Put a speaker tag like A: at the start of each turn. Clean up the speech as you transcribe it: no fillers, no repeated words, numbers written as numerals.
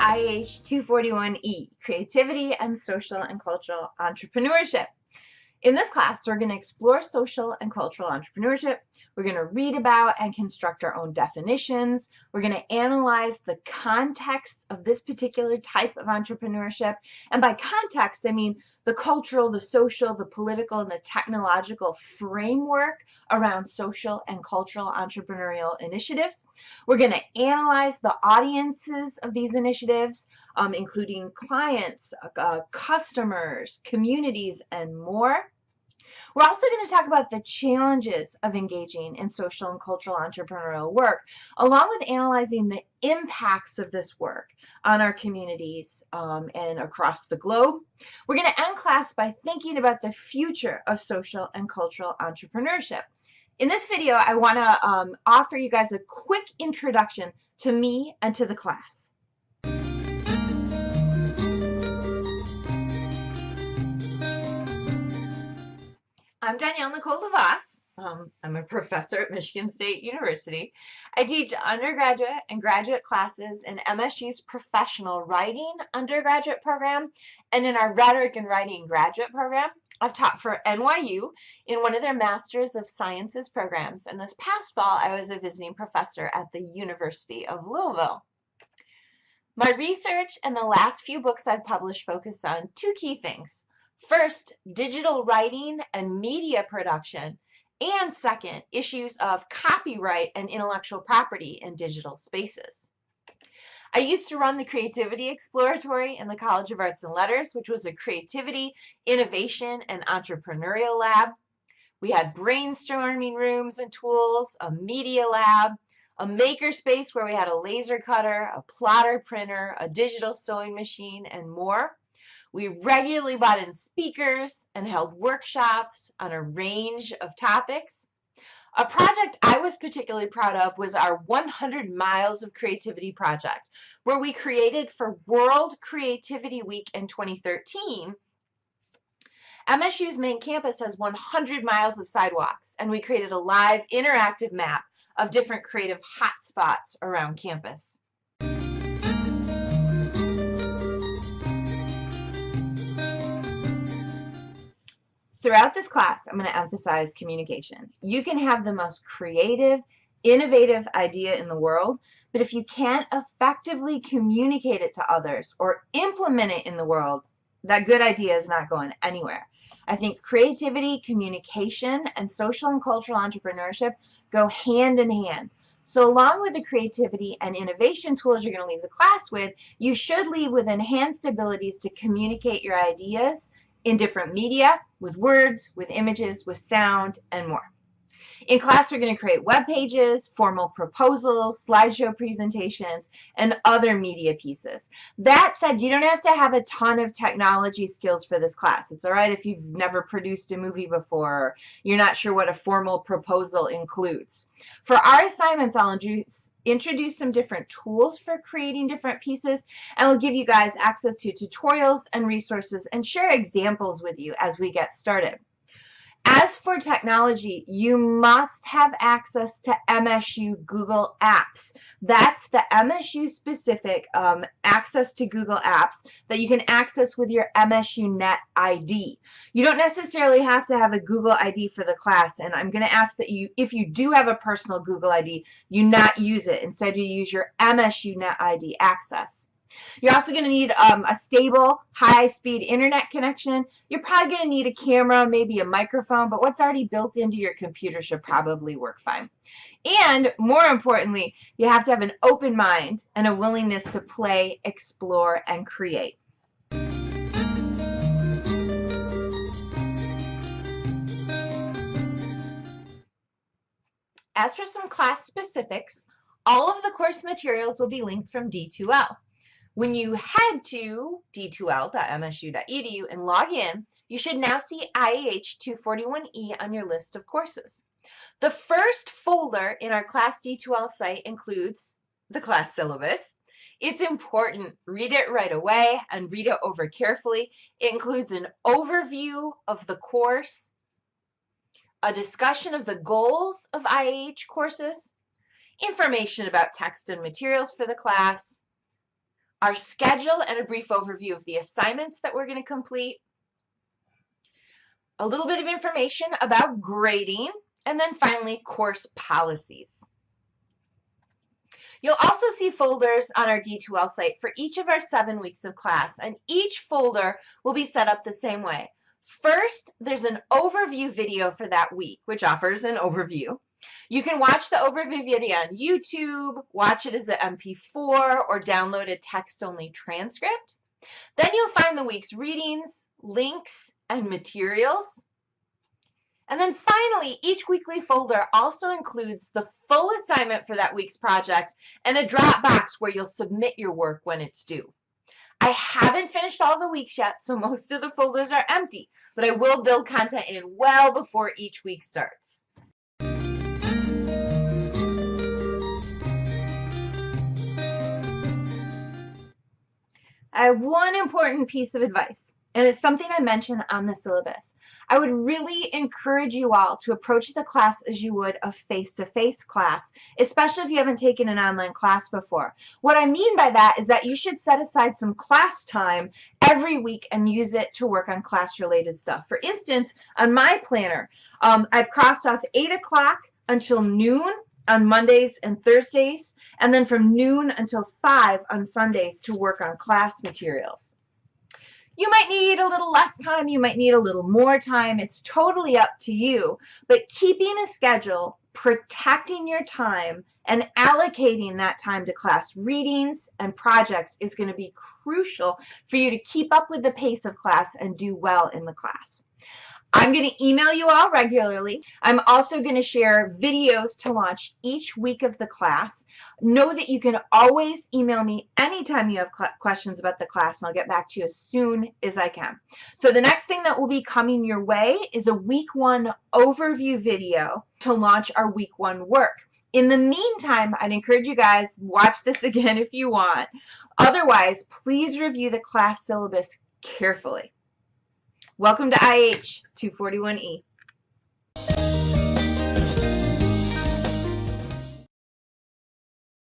A: IAH 241E, Creativity and Social and Cultural Entrepreneurship. In this class, we're going to explore social and cultural entrepreneurship. We're going to read about and construct our own definitions. We're going to analyze the context of this particular type of entrepreneurship. And by context, I mean the cultural, the social, the political, and the technological framework around social and cultural entrepreneurial initiatives. We're going to analyze the audiences of these initiatives, including clients, customers, communities, and more. We're also going to talk about the challenges of engaging in social and cultural entrepreneurial work, along with analyzing the impacts of this work on our communities and across the globe. We're going to end class by thinking about the future of social and cultural entrepreneurship. In this video, I want to offer you guys a quick introduction to me and to the class. I'm Danielle Nicole DeVoss. I'm a professor at Michigan State University. I teach undergraduate and graduate classes in MSU's professional writing undergraduate program and in our rhetoric and writing graduate program. I've taught for NYU in one of their Masters of Sciences programs, and this past fall I was a visiting professor at the University of Louisville. My research and the last few books I've published focus on two key things. First, digital writing and media production, and second, issues of copyright and intellectual property in digital spaces. I used to run the Creativity Exploratory in the College of Arts and Letters, which was a creativity, innovation, and entrepreneurial lab. We had brainstorming rooms and tools, a media lab, a maker space where we had a laser cutter, a plotter printer, a digital sewing machine, and more. We regularly brought in speakers and held workshops on a range of topics. A project I was particularly proud of was our 100 Miles of Creativity project, where we created for World Creativity Week in 2013. MSU's main campus has 100 miles of sidewalks, and we created a live interactive map of different creative hotspots around campus. Throughout this class, I'm going to emphasize communication. You can have the most creative, innovative idea in the world, but if you can't effectively communicate it to others or implement it in the world, that good idea is not going anywhere. I think creativity, communication, and social and cultural entrepreneurship go hand in hand. So along with the creativity and innovation tools you're going to leave the class with, you should leave with enhanced abilities to communicate your ideas in different media, with words, with images, with sound, and more. In class, we're going to create web pages, formal proposals, slideshow presentations, and other media pieces. That said, you don't have to have a ton of technology skills for this class. It's all right if you've never produced a movie before, or you're not sure what a formal proposal includes. For our assignments, I'll introduce some different tools for creating different pieces, and I'll give you guys access to tutorials and resources and share examples with you as we get started. As for technology, you must have access to MSU Google Apps. That's the MSU specific access to Google Apps that you can access with your MSU Net ID. You don't necessarily have to have a Google ID for the class, and I'm going to ask that you, if you do have a personal Google ID, you not use it. Instead, you use your MSU Net ID access. You're also going to need a stable, high-speed internet connection. You're probably going to need a camera, maybe a microphone, but what's already built into your computer should probably work fine. And more importantly, you have to have an open mind and a willingness to play, explore, and create. As for some class specifics, all of the course materials will be linked from D2L. When you head to d2l.msu.edu and log in, you should now see IAH 241E on your list of courses. The first folder in our Class D2L site includes the class syllabus. It's important. Read it right away and read it over carefully. It includes an overview of the course, a discussion of the goals of IAH courses, information about text and materials for the class, our schedule and a brief overview of the assignments that we're going to complete, a little bit of information about grading, and then finally course policies. You'll also see folders on our D2L site for each of our 7 weeks of class, and each folder will be set up the same way. First, there's an overview video for that week, which offers an overview. You can watch the overview video on YouTube, watch it as an MP4, or download a text-only transcript. Then you'll find the week's readings, links, and materials. And then finally, each weekly folder also includes the full assignment for that week's project and a drop box where you'll submit your work when it's due. I haven't finished all the weeks yet, so most of the folders are empty, but I will build content in well before each week starts. I have one important piece of advice, and it's something I mentioned on the syllabus. I would really encourage you all to approach the class as you would a face-to-face class, especially if you haven't taken an online class before. What I mean by that is that you should set aside some class time every week and use it to work on class-related stuff. For instance, on my planner, I've crossed off 8 o'clock until noon on Mondays and Thursdays, and then from noon until 5 on Sundays to work on class materials. You might need a little less time, you might need a little more time, it's totally up to you, but keeping a schedule, protecting your time, and allocating that time to class readings and projects is going to be crucial for you to keep up with the pace of class and do well in the class. I'm going to email you all regularly. I'm also going to share videos to launch each week of the class. Know that you can always email me anytime you have questions about the class, and I'll get back to you as soon as I can. So the next thing that will be coming your way is a week 1 overview video to launch our week 1 work. In the meantime, I'd encourage you guys, watch this again if you want. Otherwise, please review the class syllabus carefully. Welcome to IAH 241E.